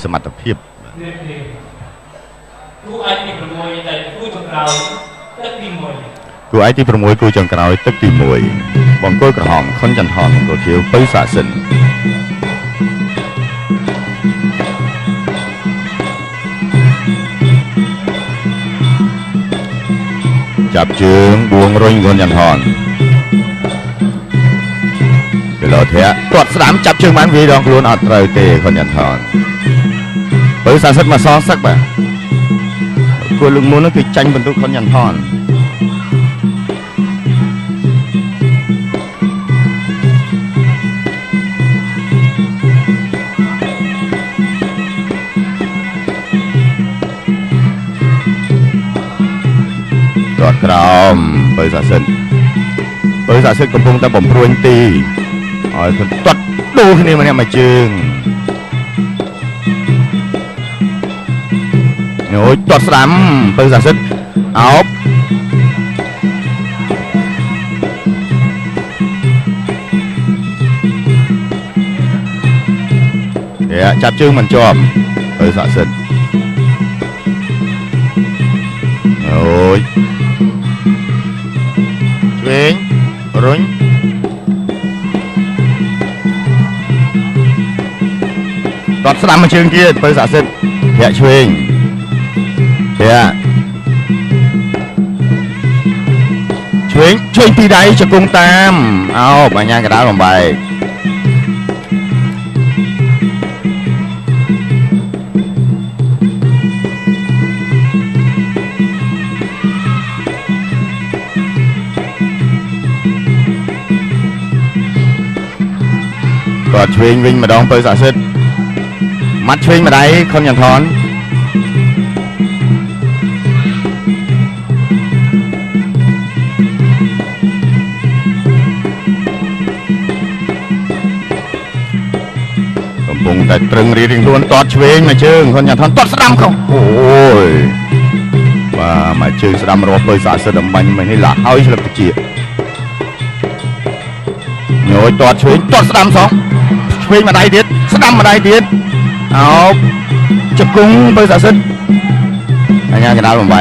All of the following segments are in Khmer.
สมรรถเพียบกูไอ้ที่ประมวยแต่กูจงเราตึกตีมวยกูไอ้ที่ประมวยกูจงเราตึกตีมวยบองก้อยกระหองคนจันทร์มองกูเขียวไปสะสินจับจึงบวงรอยคนจันทร์เดี๋ยวเราเทะตรวจสนามจับจึงมันวีดองกลุ่นอัดเตยเตะคนจันทร์ไปสะสินมาซ้อสักแบบกูลุงมูนั่นคือจังบรรทุกคนยันทอนกอดกรามเปิดสาสินกำปงตะบ่มพรวนตีอ๋อคนตัดดูที่นี่มันเนี่ยมาจึงโอ้ยตอดสนามเปิดสาสินเอาเดี๋ยวจับจึงมันจอบเปิดสาสินโอ้ยช่วยรุ่งตอดสนามมันจึงเกียร์เปิดสาสินเดี๋ยวช่วยช่วยปีใดจะกงตามเอาไปงานกระดาษลงไปก็ช่วยวิ่งมาดองเปิดสาสิมัดช่วยมาได้คนอย่างทอนแต่ตรึงรีริงล้วนตอดเชงมาเชิงคนอย่างทอนตอดสลัมเขาโอ้ยมาเชิงสลัมรอเปิดสาสดมันไม่ให้หลักเอาอีกแล้วจีโยตอดเชงตอดสลัมสองเชงมาได้เด็ดสลัมมาได้เด็ดเอาจับกุ้งเปิดสาสดอันนี้กระดาษลงไป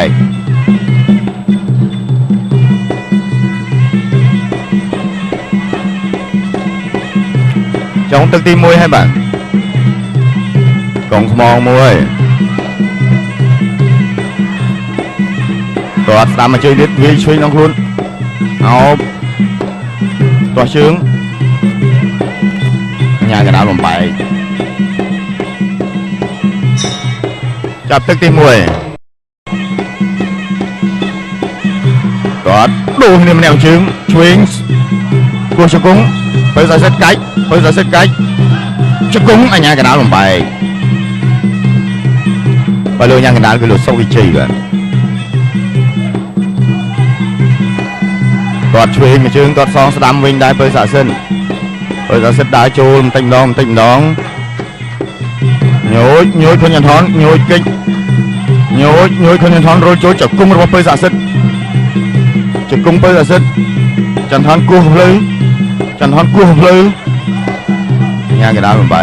จะต้องตึกตีมวยให้บ้างกองขมองมวยตัวตามมาช่วยดิวิ่งช่วยน้องคุณเอาตัวชึงงานกระดาษลงไปจับตึกตีมวยตัวดูนี่มันแนวชึงช่วยกูชกุ้งไปใส่เส้นไก่ชกุ้งอันนี้กระดาษลงไปไปเลยยังกระดานก็หลุดโซ่วิจัยกันกอดช่วยมาจึงกอดซองสดามวิ่งได้เปิดสาเส้นได้โจมติ่งดองโยยคนยันทอนโยยกิ๊กโยยคนยันทอนโรยโจจับกุ้งมาเปิดสาเส้นจับกุ้งเปิดสาเส้นจันทอนกู้หเลยยังกระดานลงไป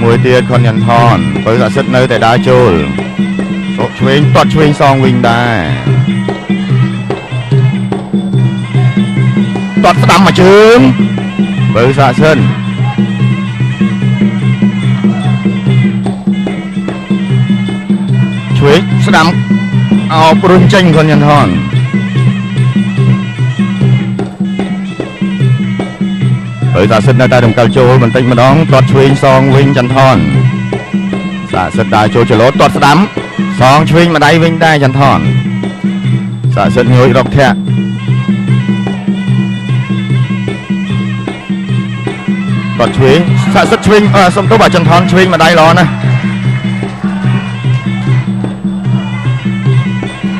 มวยเตียคนยันทอนเปิดสัตว์เนยแต่ได้โจลช่วยตอดช่วยซองวิ่งได้ตอดสนามมาจึงเปิดสัตว์เส้นช่วยสนามเอาปรุงเจงคนยันทอนเปิดสาสดได้ดมเกาโจมันติงมาดองตอดช่วยซองวิ่งจันทอนสาสดได้โจจะลดตอดสนามซองช่วยมาได้วิ่งได้จันทอนสาสดโยยรอกแทะตอดช่วยสาสดช่วยสมทบจันทอนช่วยมาได้รอนะ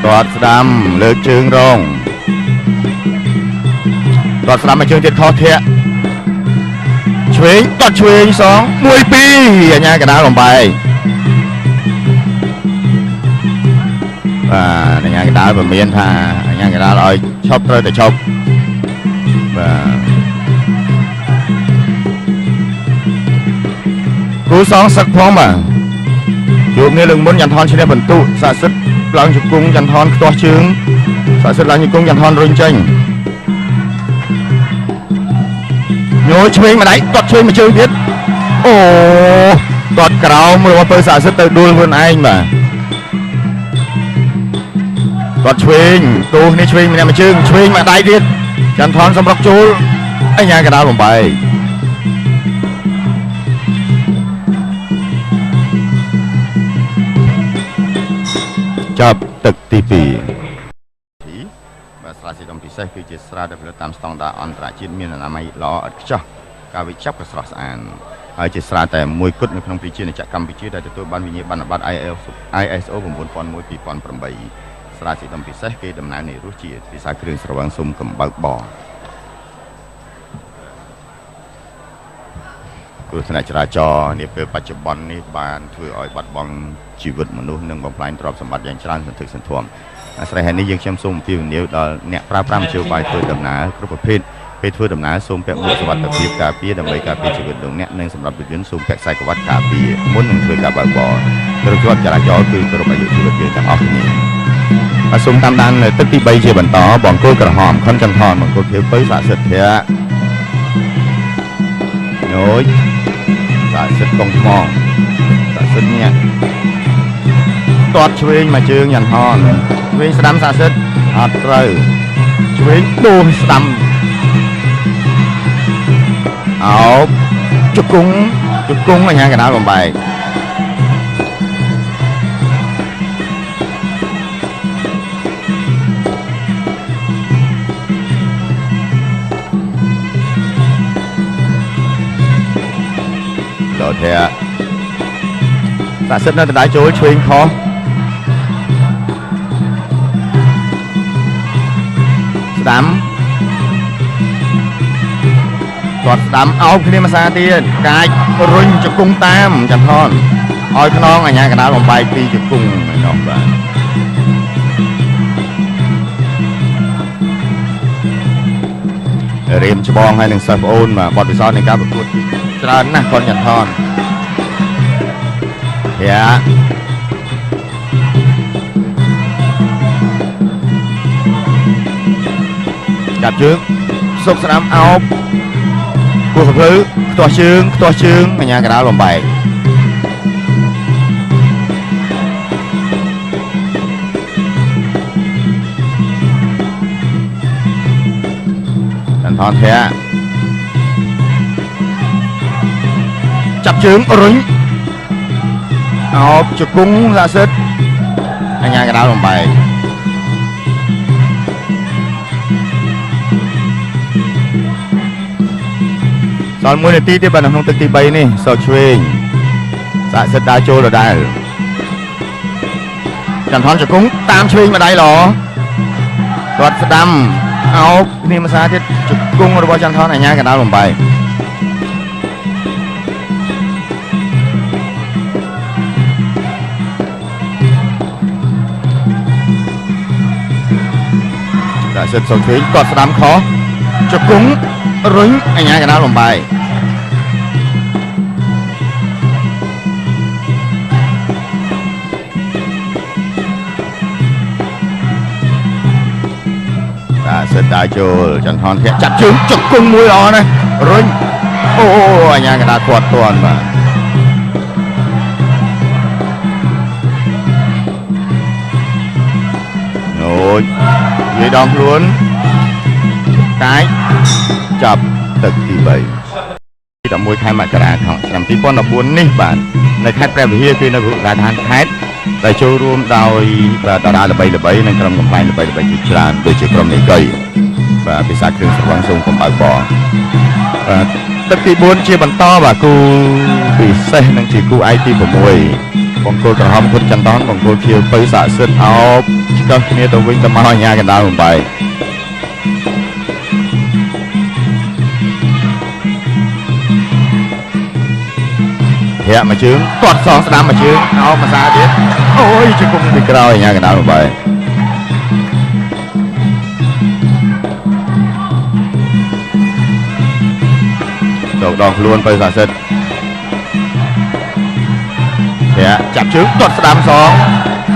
ตอดสนามเลือกจึงรองตอดสนามมาเชิงเจ็ดคอเทะช่วยตอดช่วยสองมวยปีอย่างเงี้ยกระดาษลงไปในงานกระดาษแบบเมียนพา ញ៉ាំកដាលឲ្យឈប់ត្រូវតែឈប់បាទគូសងសឹកផងបាទជួបគ្នាលើកមុនយ៉ាន់ថនឈ្នះបន្ទុស័ក្តិសិទ្ធឡើងជង្គង់យ៉ាន់ថនខ្ទាស់ជើងស័ក្តិសិទ្ធឡើងជង្គង់យ៉ាន់ថនរុញចេញញយឆ្វេងម្ដាយទាត់ឆ្វេងមួយជើងទៀតអូទាត់ក្រោមរបស់ពើស័ក្តិសិទ្ធទៅដួលខ្លួនឯងបាទទាត់ឆ្វេងគូនេះឆ្វេងម្នាក់មួយជើងឆ្វេងម្ដាយទៀតយ៉ាន់ថនសម្រុកចូលអញ្ញាកដាលបំបែកចាប់ទឹកទី2បាទស្រាស៊ីដុំពិសេសគឺជាស្រាដែលផលិតតាមស្តង់ដារអន្តរជាតិមានអនាម័យល្អឥតខ្ចោះការវេចចាប់ក៏ស្រស់ស្អាតហើយជាស្រាតែមួយគត់នៅក្នុងប្រជាជាតិកម្ពុជាដែលទទួលបានវិញ្ញាបនបត្រ ISO 9001:2008 ស្រាស៊ីដុំពិសេសគេដំណើរនៃរសជាតិភាសាគ្រឿងស្រវឹងសុំកំបើកបគ្រោះថ្នាក់ចរាចរណ៍នាពេលបច្ចុប្បន្ននេះបានធ្វើឲ្យបាត់បង់ជីវិតមនុស្សនិងបំផ្លាញទ្រព្យសម្បត្តិយ៉ាងច្រើនសន្ធឹកសន្ធាប់អាស្រ័យហេតុនេះយើងខ្ញុំសូមអំពាវនាវដល់អ្នកប្រើប្រាស់មធ្យោបាយធ្វើដំណើរគ្រប់ប្រភេទពេលធ្វើដំណើរសូមពាក់មួកសុវត្ថិភាពការពារដើម្បីការពារជីវិតលោកអ្នកនិងសម្រាប់រថយន្តសូមពាក់ខ្សែក្រវ៉ាត់ការពារមុននឹងធ្វើការបើកបរក្រជាប់ចរាចរណ៍គឺគោរពអាយុជីវិតយើងទាំងអស់គ្នាបាទសូមតាមដានទឹកទី3ជាបន្តបង្គោលក្រហមខុនចន្ទថនបង្គោលខៀវពៅស័ក្តិសិទ្ធិភៈញយស័ក្តិសិទ្ធិកងថ្មងស័ក្តិសិទ្ធិញាក់ទាត់ឆ្វេងមកជើងយ៉ាន់ថនឆ្វេងស្ដាំស័ក្តិសិទ្ធិអត់ត្រូវឆ្វេងដូរស្ដាំអោបជង្គង់អញ្ញាកដាលបំបែកដល់ធាស័ក្តិសិទ្ធិនៅដណ្ដើមចូលឆ្វេងខុសស្ដាំគាត់ស្ដាំអោបគ្នាមួយសាទៀតកាច់រុញជង្គង់តាមចាំថនឲ្យខ្នងអញ្ញាកដាលបំបែកពីជង្គង់ឯនោះបាទរៀមច្បងហើយនឹងសិស្សប្អូនបាទបទពិសោធន៍នៃការប្រកួតច្រើនណាស់គាត់ចាំថនយ៉ាចាប់ជើងសុកស្ដាំអោបគោះកភ្លឺខ្ទាស់ជើងអញ្ញាកដាលបំបែកចន្ទថនធាចាប់ជើងរុញអោបជង្គង់ស័ក្តិសិទ្ធិអញ្ញាកដាលបំបែកដល់1នាទីទៀតបាទក្នុងទឹកទី3នេះសោកឆ្វេងស័ក្តិសិទ្ធិដើរចូលដដែលចន្ទថនជង្គង់តាមឆ្វេងម្ដាយល្អគាត់ស្ដាំអោបគ្នាមួយសាទៀតជង្គង់របស់ចន្ទថនអញ្ញាកដាលបំបែកស័ក្តិសិទ្ធិសោកឆ្វេងគាត់ស្ដាំខុសជង្គង់រុញអញ្ញាកដាលបំបែកសិទ្ធិដើរចូលចន្ទថនធាក់ចាប់ជើងជង្គង់មួយល្អណាស់រុញអូអញ្ញាកដាលគាត់ទាន់បាទអូយនិយាយដងខ្លួនកាយចាប់ទឹកទី3ទី11ខែមករាឆ្នាំ2014នេះបាទនៅខេត្តព្រះវិហារគឺនៅរាជធានីខេត្តដែលចូលរួមដោយតារាល្បីៗនិងក្រុមកំប្លែងល្បីៗជាច្រើនដូចជាក្រុមនីកៃបាទភាសាគ្រឿងស្រវឹងសូមកំបើកបបាទទឹកទី4ជាបន្តបាទគូពិសេសនឹងជាគូឯកទី6បង្គោលក្រហមគុតចន្ទថនបង្គោលខៀវពៅស័ក្តិសិទ្ធិអោបឆ្កឹះគ្នាទៅវិញទៅមកអញ្ញាកដាលបំបែកធាក់មួយជើងទាត់សងស្ដាំមួយជើងអោបមួយសាទៀតអូយជង្គង់ពីក្រោយអញ្ញាកដាលបំបែក លោកដងខ្លួនបើសាសិទ្ធចាប់ជើងទាត់ស្ដាំសង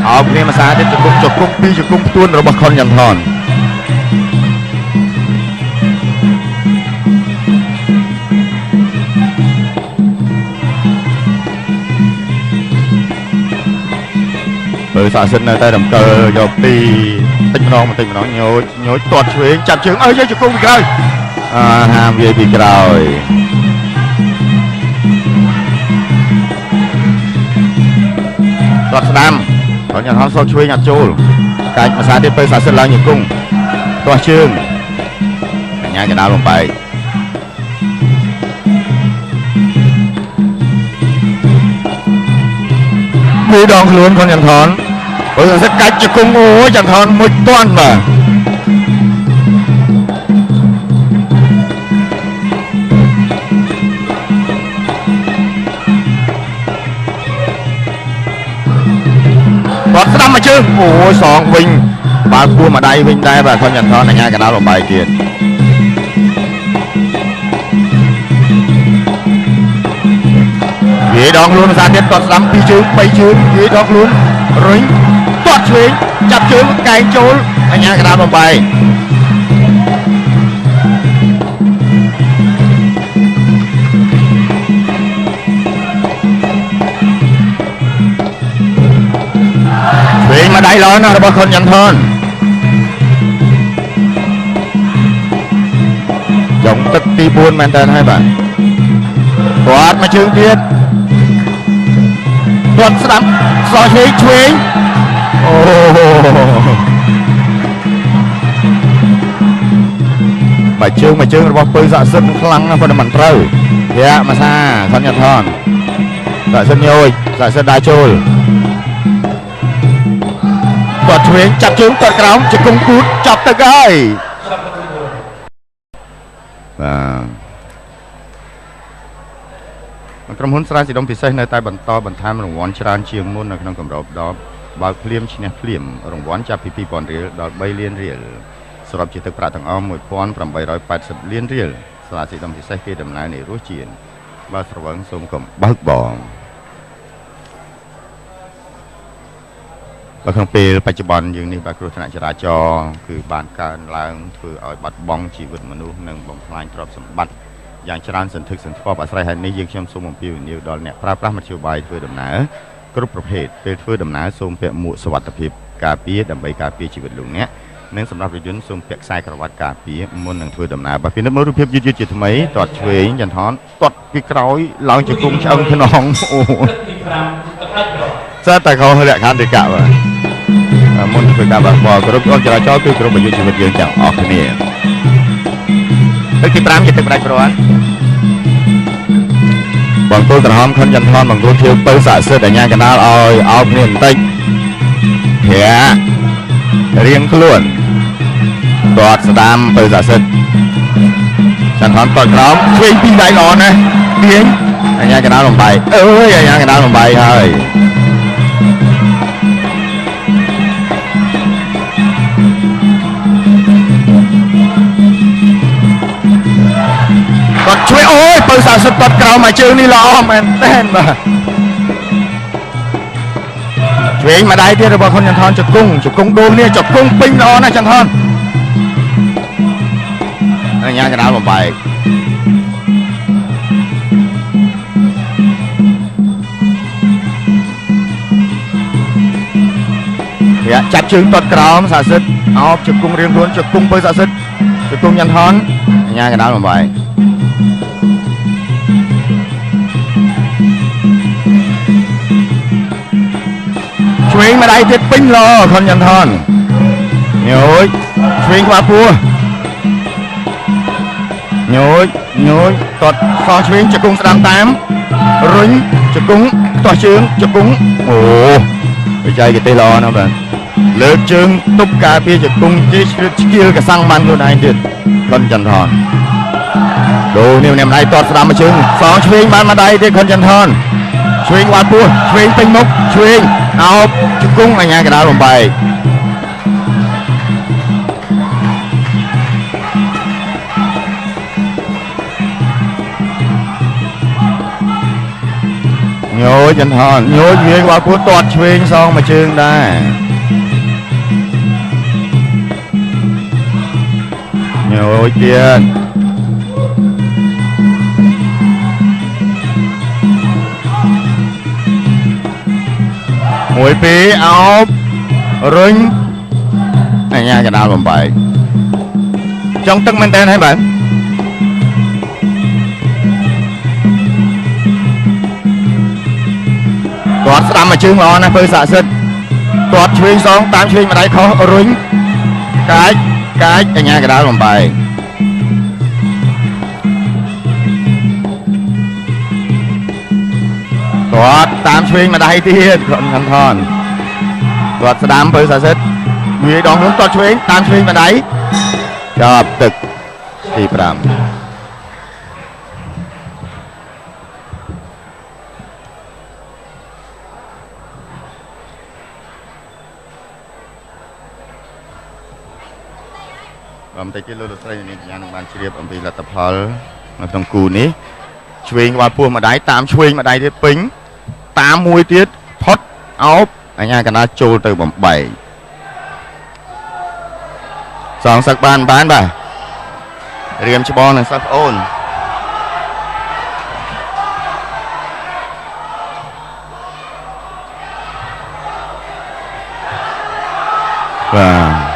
អោបគ្នាមួយសាទៀតជង្គង់ពីរជង្គង់ផ្ទួនរបស់ខុនយ៉ាងថនបើសាសិទ្ធនៅតែរំកិលយកពីតិចម្ដងញូចទាត់ឆ្វេងចាប់ជើងយកជង្គង់ពីក្រោយហាមវាយពីក្រោយទាត់ស្ដាំខុនយ៉ាងថនសោកឆ្វេងអត់ចូលកាច់មួយសាទៀតបើសាសិទ្ធឡើងជង្គង់ទាស់ជើងបញ្ញាកណ្ដាលបំបែកមួយដងខ្លួនខុនយ៉ាងថនបើសាសិទ្ធកាច់ជង្គង់អូយ៉ាងថនមួយទាន់បាទគាត់ស្ដាំមកជើងអូយសងវិញបើគួរមកដៃវិញដែរបាទខុនយ៉ាងថនអញ្ញាកណ្ដាលបំបែកទៀតវាដងខ្លួនភាសាទៀតគាត់ស្ដាំ2ជើង3ជើងវាដងខ្លួនរុញទាត់ឆ្វេងចាប់ជើងកែងចូលអញ្ញាកណ្ដាលបំបែកវិញមកដៃល្អណាស់របស់ខុនយ៉ាងថនចុងទឹកទី4មែនតើហើយបាទគាត់មកជើងទៀតគាត់ស្ដាប់សោះឆ្វេងអូមកជើងរបស់ពៅស័ក្តិសិទ្ធខ្លាំងណាស់ប៉ុន្តែមិនត្រូវវាមកសាខុនយ៉ាងថនស័ក្តិសិទ្ធញយស័ក្តិសិទ្ធដើរចូលគាត់ឆ្វេងចាប់ជើងគាត់ក្រោមជង្គង់គូតចាប់ទឹកហើយបាទក្រុមហ៊ុនស្រាយស៊ីដុំពិសេសនៅតែបន្តបន្ថែមរង្វាន់ច្រើនជាងមុននៅក្នុងគម្រប់10បើកភ្លាមឈ្នះភ្លាមរង្វាន់ចាប់ពី 2,000 រៀលដល់3លានរៀលសរុបជាទឹកប្រាក់ទាំងអស់ 1,880 លានរៀលស្រាយស៊ីដុំពិសេសគេដំណើរនៃរសជាតិបើស្រវឹងសូមកុំបើកបងបើក្នុងពេលបច្ចុប្បន្នយើងនេះបាទគ្រោះថ្នាក់ចរាចរណ៍គឺបានកើនឡើងធ្វើឲ្យបាត់បង់ជីវិតមនុស្សនិងបំផ្លាញទ្រព្យសម្បត្តិយ៉ាងច្រើនសន្ធឹកសន្ធាប់អាស្រ័យហេតុនេះយើងខ្ញុំសូមអំពាវនាវដល់អ្នកប្រើប្រាស់មធ្យោបាយធ្វើដំណើរគ្រប់ប្រភេទពេលធ្វើដំណើរសូមពាក់មួកសុវត្ថិភាពការពារដើម្បីការពារជីវិតលោកអ្នកនិងសម្រាប់រថយន្តសូមពាក់ខ្សែក្រវ៉ាត់ការពារមុននឹងធ្វើដំណើរបាទពីនេះមើលរូបភាពយឺតជាថ្មីទាត់ឆ្វេងចន្ទថនទាត់ពីក្រោយឡើងជង្គង់ឆ្អឹងខ្នងអូសិតតែខុសលក្ខខណ្ឌទីកៈបាទមុនធ្វើការបើកបរគ្រប់អន្តរជាតិគឺគ្រប់អាយុជីវិតយើងទាំងអស់គ្នាទឹកទី5ជាទឹកផ្ដាច់ព្រាត់បងគោលក្រហមខុនយ៉ាងថនបងគោលធៀវបើស័ក្តិសិទ្ធអញ្ញាកណ្ដាលឲ្យអោបគ្នាបន្តិចរៀងខ្លួនទាត់ស្ដាំបើស័ក្តិសិទ្ធចន្ទថនទាត់ក្រោមឆ្វេងពីដៃល្អណាស់ទាញអញ្ញាកណ្ដាលបំបែកអើយអញ្ញាកណ្ដាលបំបែកហើយគាត់ជួយអូយបើស័ក្តិសិទ្ធគាត់ក្រោមមកជើងនេះល្អមែនតែនបាទឆ្វេងមកដៃទៀតរបស់ខុនចន្ទថនជង្គង់ដូលនេះជង្គង់ពេញល្អណាស់ចន្ទថនអញ្ញាកណ្ដាលបំបែកចាប់ជើងទាត់ក្រោមស័ក្តិសិទ្ធអោបជង្គង់រៀងខ្លួនជង្គង់បើស័ក្តិសិទ្ធជង្គង់ចន្ទថនអញ្ញាកណ្ដាលបំបែកឆ្វេងមកដៃទៀតពេញល្អខុនចន្ទថនញូចឆ្វេងខ្វះពោះញូចទាត់សោះឆ្វេងជង្គង់ស្ដាំតាមរុញជង្គង់ខ្ទាស់ជើងជង្គង់អូបច្ចេកទេសល្អណាស់បាទលើកជើងទប់ការពារជង្គង់ជិះឆ្កៀលកសាំងបានខ្លួនឯងទៀតខុនចន្ទថនដូរនេះម្នាក់ម្ដាយទាត់ស្ដាំមកជើងសងឆ្វេងបានមកដៃទៀតខុនចន្ទថនឆ្វេងវ៉ាត់ពោះឆ្វេងពេញមុខឆ្វេងអោបជង្គង់អញ្ញាកណ្ដាលបំបែក ញយចន្ទថនញយវាយបាល់ពោះទាត់ឆ្វេងសងមួយជើងដែរញយទៀតមួយពីរអោបរុញអញ្ញាកណ្ដាលបំបែកចង់ទឹកមែនតើហើយបាទគាត់ស្ដាំមកជើងល្អណាស់ពើស័ក្តិសិទ្ធគាត់ឆ្វេងសងតាមឆ្វេងម្ដាយខុសរុញកាចអញ្ញាកណ្ដាលបំបែកគាត់តាមឆ្វេងម្ដាយទៀតគាត់ខំថនគាត់ស្ដាំពើស័ក្តិសិទ្ធវាយដងខ្លួនគាត់ឆ្វេងតាមឆ្វេងម្ដាយចប់ទឹកទី5បន្តិចទៀតលោកស្រីនាងកញ្ញានឹងបានជ្រាបអំពីលទ្ធផលនៅក្នុងគូនេះឆ្វេងក្បាលពោះម្ដាយតាមឆ្វេងម្ដាយទៀតពេញតាមមួយទៀតផុតអោបអញ្ញាកណ្ដាលចូលទៅបំបែកសងសឹកបានបាទរៀមច្បងនឹងសិស្សប្អូនបាទ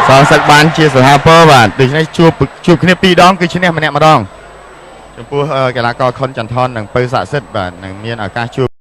សងសឹកបានជាសហពរបាទដូច្នេះជួបគ្នា2ដងគឺឈ្នះម្នាក់ម្ដងចំពោះកីឡាករខុនចន្ទថននិងពៅស័ក្តិសិទ្ធបាទនឹងមានឱកាសជួប